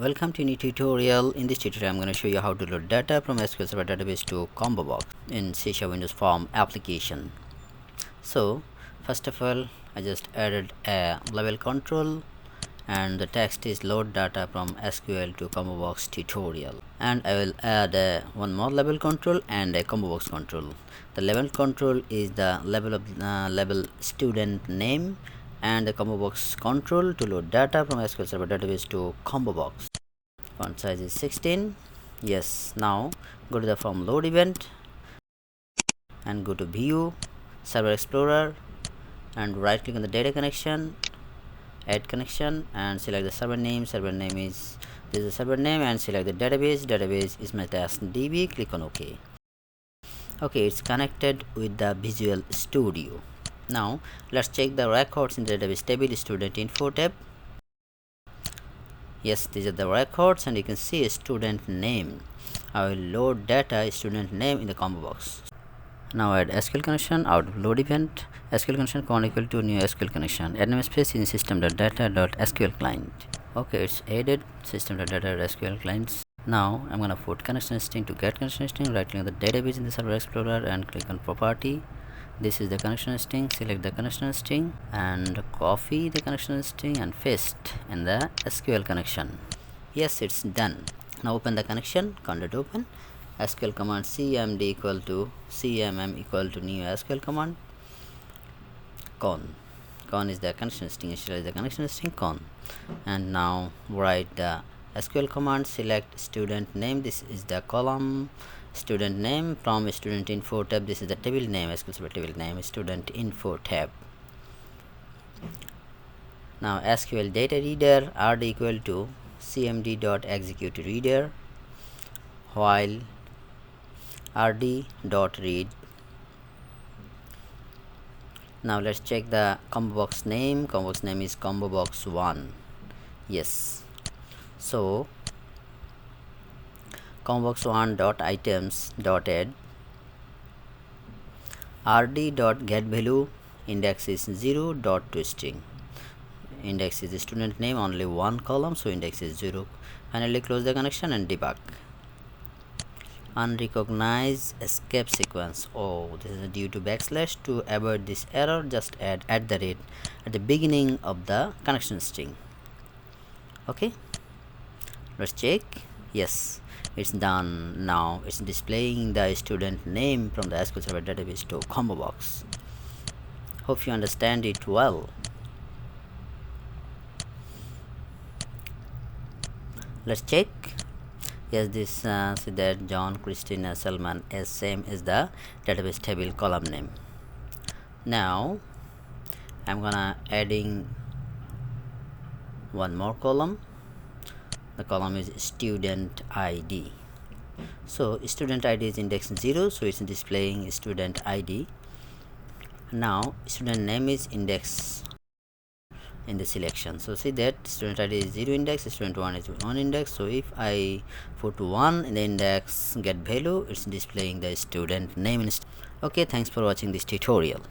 Welcome to a new tutorial. In this tutorial I'm going to show you how to load data from SQL Server database to ComboBox in C# Windows Form application. So first of all, I just added a level control and the text is load data from SQL to ComboBox tutorial, and I will add one more level control and a ComboBox control. The level control is the level of level student name, and the ComboBox control to load data from SQL Server database to ComboBox. Font size is 16. Yes, now go to the form load event and go to view server explorer and right click on the data connection, add connection, and select the server name. Server name is this is the server name, and select the database. Database is my task DB. Click on OK. Okay, it's connected with the Visual Studio. Now let's check the records in the database table. Student info tab. Yes, these are the records, and you can see a student name. I will load data student name in the ComboBox. Now add SQL connection out of load event. SQL connection command equal to new SQL connection. Add namespace in system.data.sql client. Okay, it's added system.data.sql clients. Now I'm gonna put connection string to get connection string. Right click on the database in the server explorer and click on property. This is the connection string. Select the connection string and copy the connection string and paste in the SQL connection. Yes, it's done. Now open the connection. Content open. SQL command cmd equal to cmm equal to new SQL command con is the connection string. Initialize the connection string con, and now write the SQL command. Select student name. This is the column student name from student info tab. This is the table name, SQL Server table name, student info tab. Now SQL data reader rd equal to cmd dot execute reader while rd dot read. Now let's check the ComboBox name. ComboBox name is ComboBox 1. Yes, so ComboBox 1 dot items dot add rd dot get value index is 0 dot to string. Index is the student name, only one column, so index is 0. Finally close the connection and debug. Unrecognized escape sequence. Oh, this is due to backslash. To avoid this error, just add at the rate at the beginning of the connection string. Okay, let's check. Yes, it's done. Now it's displaying the student name from the SQL Server database to ComboBox. Hope you understand it well. Let's check. Yes, this see that John, Christina, Salman is same as the database table column name. Now I'm gonna adding one more column. The column is student ID. So student ID is index 0, so it's displaying student ID. Now student name is index in the selection. So see that student ID is 0 index, student 1 is 1 index. So if I put 1 in the index get value, it's displaying the student name. Okay, thanks for watching this tutorial.